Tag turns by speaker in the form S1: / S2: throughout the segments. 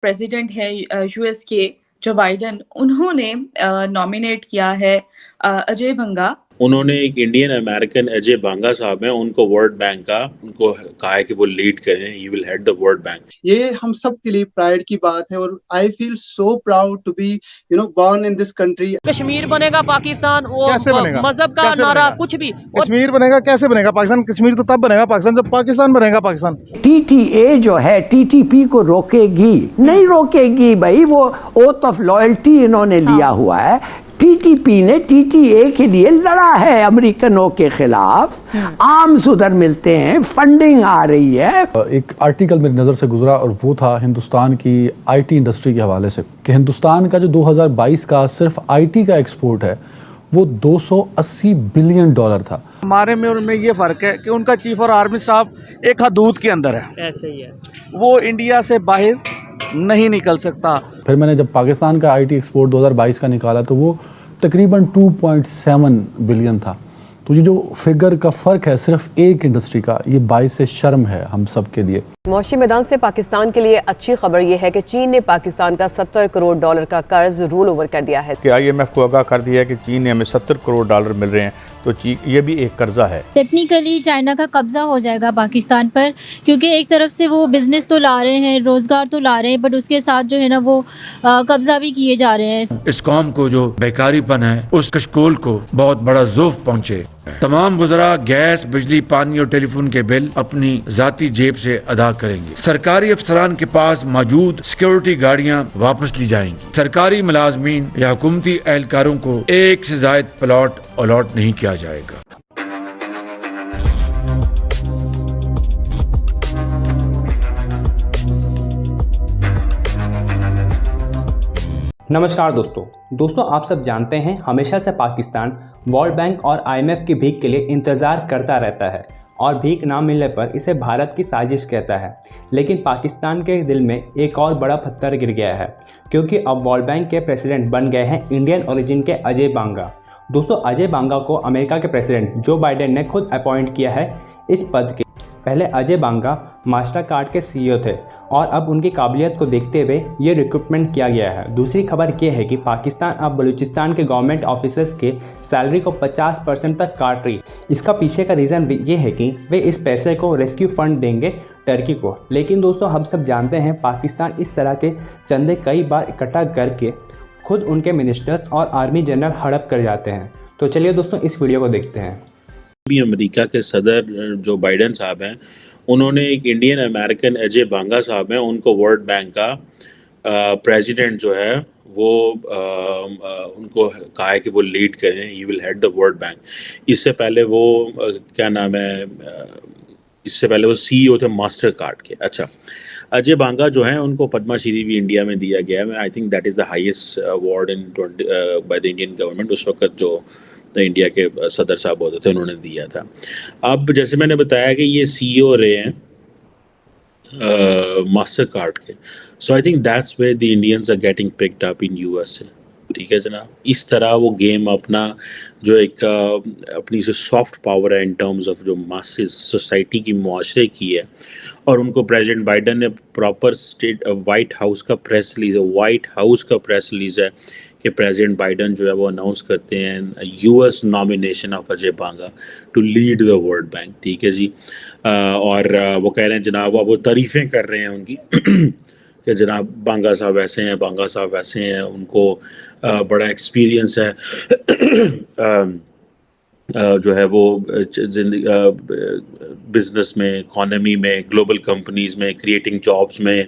S1: President है US के Joe Biden, उन्होंने नॉमिनेट किया है अजय बंगा।
S2: उन्होंने एक इंडियन अमेरिकन अजय बांगा साहब हैं, उनको वर्ल्ड बैंक का उनको कहा है कि वो लीड करें, he will head the World bank.
S3: ये हम सब के लिए प्राइड की बात है और I feel so proud to be born in this country.
S4: Kashmir बनेगा पाकिस्तान, वो
S5: कैसे बनेगा?
S4: मजहब का
S5: कैसे
S4: नारा
S5: बनेगा?
S4: कुछ भी।
S5: कश्मीर बनेगा, कैसे बनेगा पाकिस्तान? कश्मीर तो तब बनेगा पाकिस्तान जब पाकिस्तान बनेगा पाकिस्तान।
S6: TTA जो है TTP को रोकेगी नहीं, रोकेगी भाई, वो ओथ ऑफ लॉयल्टी इन्होंने लिया हुआ है। TTP ने TTA के लिए लड़ा है अमेरिकनों के खिलाफ, आर्म्स उधर मिलते हैं, फंडिंग आ रही है।
S7: एक आर्टिकल मेरी नज़र से गुजरा और वो था हिंदुस्तान की IT इंडस्ट्री के हवाले से कि हिंदुस्तान का जो 2022 का सिर्फ IT का एक्सपोर्ट है वो $280 बिलियन था।
S5: हमारे में और में ये फर्क है कि उनका चीफ और आर्मी स्टाफ एक हदूद के अंदर है,
S4: ऐसे ही है,
S5: वो इंडिया से बाहर नहीं निकल सकता।
S7: फिर मैंने जब पाकिस्तान का IT एक्सपोर्ट 2022 का निकाला तो वो तकरीबन 2.7 बिलियन था। तो ये जो फिगर का फ़र्क है सिर्फ एक इंडस्ट्री का, ये बाइस से शर्म है हम सब के लिए।
S8: मौशी मैदान से पाकिस्तान के लिए अच्छी खबर यह है कि चीन ने पाकिस्तान का $70 करोड़ का कर्ज रोल ओवर कर दिया है।
S9: कि IMF को आगाह कर दिया है कि चीन ने हमें $70 करोड़ मिल रहे हैं, तो ये भी एक कर्जा है।
S10: टेक्निकली चाइना का कब्जा हो जाएगा पाकिस्तान पर, क्योंकि एक तरफ से वो बिजनेस तो ला रहे हैं, रोजगार तो ला रहे हैं, बट उसके साथ जो है ना वो कब्जा भी किए जा रहे हैं।
S11: इस कौम को जो बेकारीपन है उस कशकोल को बहुत बड़ा ज़ोफ पहुँचे। तमाम गुजरा गैस, बिजली, पानी और टेलीफोन के बिल अपनी जाती जेब से अदा करेंगे। सरकारी अफसरान के पास मौजूद सिक्योरिटी गाड़ियां वापस ली जाएंगी। सरकारी मुलाजमीन या हुकूमती एहलकारों को एक से ज्यादा प्लॉट अलॉट नहीं किया जाएगा।
S12: नमस्कार दोस्तों आप सब जानते हैं हमेशा से पाकिस्तान वर्ल्ड बैंक और IMF की भीख के लिए इंतज़ार करता रहता है और भीख ना मिलने पर इसे भारत की साजिश कहता है। लेकिन पाकिस्तान के दिल में एक और बड़ा पत्थर गिर गया है, क्योंकि अब वर्ल्ड बैंक के प्रेसिडेंट बन गए हैं इंडियन ओरिजिन के अजय बांगा। अजय बांगा को अमेरिका के प्रेसिडेंट जो बाइडेन ने खुद अपॉइंट किया है इस पद के। पहले अजय बांगा मास्टर कार्ड के CEO थे और अब उनकी काबिलियत को देखते हुए ये रिक्रूटमेंट किया गया है। दूसरी खबर ये है कि पाकिस्तान अब बलूचिस्तान के गवर्नमेंट ऑफिसर्स के सैलरी को 50% तक काट रही। इसका पीछे का रीज़न ये है कि वे इस पैसे को रेस्क्यू फंड देंगे टर्की को। लेकिन दोस्तों हम सब जानते हैं पाकिस्तान इस तरह के चंदे कई बार इकट्ठा करके खुद उनके मिनिस्टर्स और आर्मी जनरल हड़प कर जाते हैं। तो चलिए दोस्तों इस वीडियो को देखते हैं।
S2: भी अमेरिका के सदर जो बाइडेन साहब हैं, उन्होंने एक इंडियन अमेरिकन अजय बांगा साहब हैं, उनको वर्ल्ड बैंक का प्रेसिडेंट जो है वो उनको कहा है कि वो लीड करें, he will head the World bank. इससे पहले वो क्या नाम है, इससे पहले वो CEO थे मास्टर कार्ड के। अच्छा, अजय बांगा जो हैं उनको पद्मा श्री भी इंडिया में दिया गया है। I think that is the highest award in by the Indian government. उस वक्त जो इंडिया के सदर साहब होते थे उन्होंने दिया था। अब जैसे मैंने बताया कि ये CEO रहे हैं मास्टर कार्ड के, so I think that's where the Indians are getting picked up in USA। ठीक है जनाब, इस तरह वो गेम अपना जो एक अपनी जो सॉफ्ट पावर है इन टर्म्स ऑफ जो मासेस सोसाइटी की, मुआशरे की है, और उनको प्रेसिडेंट बाइडेन ने प्रॉपर वाइट हाउस का प्रेस रिलीज़ है कि प्रेसिडेंट बाइडेन जो है वो अनाउंस करते हैं US nomination of Ajay Banga to lead the World Bank. ठीक है जी, और वो कह रहे हैं जनाब, वो तारीफ़ें कर रहे हैं उनकी कि जनाब बांगा साहब ऐसे हैं, बांगा साहब वैसे हैं, उनको बड़ा एक्सपीरियंस है जो है वो बिजनेस में, इकोनॉमी में, ग्लोबल कंपनीज़ में, क्रिएटिंग जॉब्स में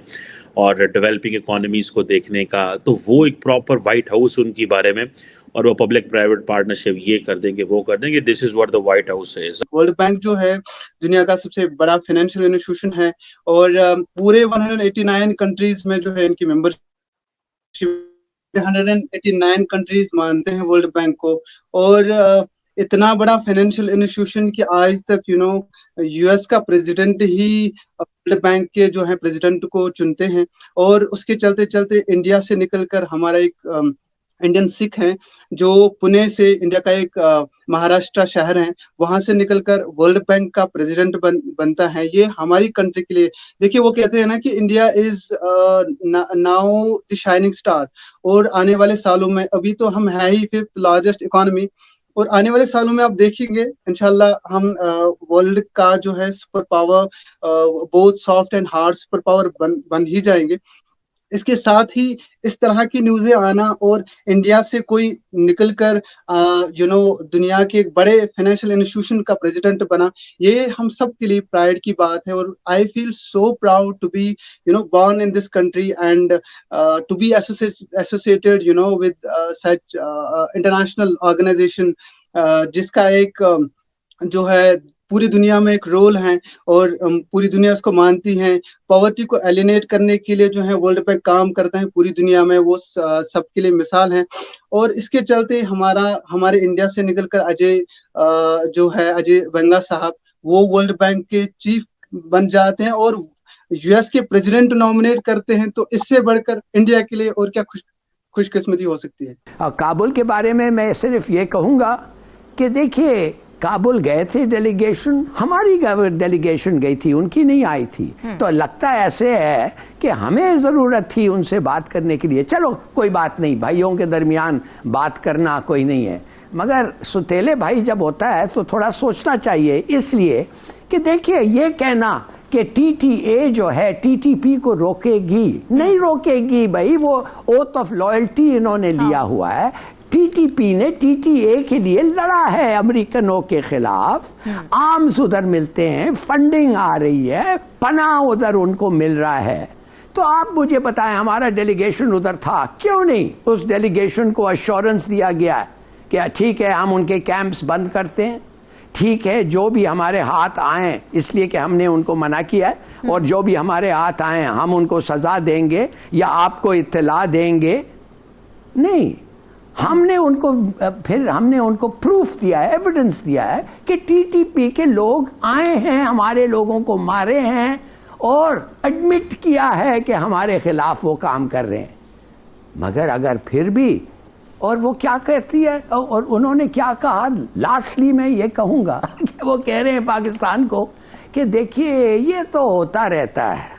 S2: और डेवलपिंग इकोनॉमीज़ को देखने का। तो वो एक प्रॉपर वाइट हाउस उनकी बारे में, और वो पब्लिक प्राइवेट पार्टनरशिप ये कर देंगे, वो कर देंगे। This is what the white house है।
S3: वर्ल्ड बैंक जो है दुनिया का सबसे बड़ा फाइनेंशियल इंस्टीट्यूशन है और पूरे 189 कंट्रीज में जो है इनकी मेंबरशिप, 189 कंट्रीज मानते हैं वर्ल्ड बैंक को। और इतना बड़ा फाइनेंशियल इंस्टीट्यूशन कि आज तक US का प्रेसिडेंट ही वर्ल्ड बैंक के जो है प्रेसिडेंट को चुनते हैं। और उसके चलते चलते इंडिया से निकलकर हमारा एक इंडियन सिख हैं जो पुणे से, इंडिया का एक महाराष्ट्र शहर है, वहां से निकलकर वर्ल्ड बैंक का प्रेसिडेंट बनता है। ये हमारी कंट्री के लिए, देखिए वो कहते हैं ना कि India is now the shining star, और आने वाले सालों में, अभी तो हम है ही 5th लार्जेस्ट इकोनॉमी, और आने वाले सालों में आप देखेंगे इंशाल्लाह हम वर्ल्ड का जो है super power, both soft and hard super power बन ही जाएंगे। इसके साथ ही इस तरह की न्यूज़ें आना और इंडिया से कोई निकलकर दुनिया के एक बड़े फाइनेंशियल इंस्टीट्यूशन का प्रेसिडेंट बना, ये हम सब के लिए प्राइड की बात है। और I feel so proud to be born in this country and to be associated with such international organization, जिसका एक जो है पूरी दुनिया में एक रोल है और पूरी दुनिया उसको मानती है। पॉवर्टी को एलिनेट करने के लिए जो है वर्ल्ड बैंक काम करते हैं पूरी दुनिया में, वो सबके लिए मिसाल है। और इसके चलते हमारे इंडिया से निकलकर अजय वेंगा साहब, वो वर्ल्ड बैंक के चीफ बन जाते हैं और यूएस के प्रेसिडेंट नॉमिनेट करते हैं। तो इससे बढ़कर इंडिया के लिए और क्या खुशकिस्मती हो सकती है।
S6: काबुल के बारे में मैं सिर्फ ये कहूँगा कि देखिए, काबुल गए थे डेलीगेशन, हमारी डेलीगेशन गई थी, उनकी नहीं आई थी। तो लगता ऐसे है कि हमें ज़रूरत थी उनसे बात करने के लिए। चलो कोई बात नहीं, भाइयों के दरमियान बात करना कोई नहीं है, मगर सुतेले भाई जब होता है तो थोड़ा सोचना चाहिए। इसलिए कि देखिए, ये कहना कि टीटीए जो है टीटीपी को रोकेगी, नहीं रोकेगी भाई, वो ओथ ऑफ लॉयल्टी इन्होंने लिया हुआ है। टीटीपी ने टीटीए के लिए लड़ा है अमेरिकनों के खिलाफ, आर्म्स उधर मिलते हैं, फंडिंग आ रही है, पनाह उधर उनको मिल रहा है। तो आप मुझे बताएं, हमारा डेलीगेशन उधर था, क्यों नहीं उस डेलीगेशन को अश्योरेंस दिया गया कि ठीक है हम उनके कैंप्स बंद करते हैं, ठीक है जो भी हमारे हाथ आए, इसलिए कि हमने उनको मना किया है, और जो भी हमारे हाथ आए हम उनको सजा देंगे या आपको इत्तला देंगे। नहीं, हमने उनको प्रूफ दिया है, एविडेंस दिया है कि टीटीपी के लोग आए हैं, हमारे लोगों को मारे हैं और एडमिट किया है कि हमारे खिलाफ वो काम कर रहे हैं। मगर अगर फिर भी, और वो क्या कहती है, और उन्होंने क्या कहा, लास्टली मैं ये कहूँगा कि वो कह रहे हैं पाकिस्तान को कि देखिए ये तो होता रहता है,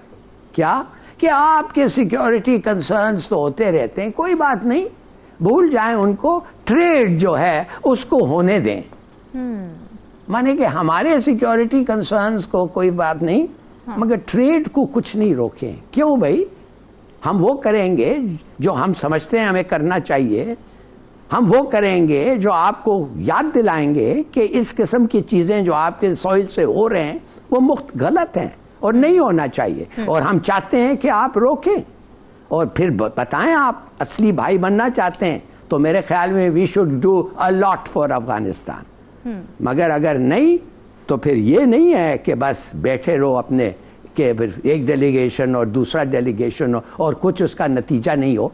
S6: क्या कि आपके सिक्योरिटी कंसर्न्स तो होते रहते हैं, कोई बात नहीं, भूल जाएं उनको, ट्रेड जो है उसको होने दें। माने कि हमारे सिक्योरिटी कंसर्न्स को कोई बात नहीं, मगर ट्रेड को कुछ नहीं रोकें। क्यों भाई, हम वो करेंगे जो हम समझते हैं हमें करना चाहिए, हम वो करेंगे जो आपको याद दिलाएंगे कि इस किस्म की चीज़ें जो आपके सॉइल से हो रहे हैं वो मुफ्त गलत हैं और नहीं होना चाहिए, और हम चाहते हैं कि आप रोकें और फिर बताएं आप असली भाई बनना चाहते हैं तो मेरे ख्याल में we should do a lot for Afghanistan. मगर अगर नहीं तो फिर ये नहीं है कि बस बैठे रहो अपने, कि फिर एक डेलीगेशन और दूसरा डेलीगेशन और कुछ उसका नतीजा नहीं हो।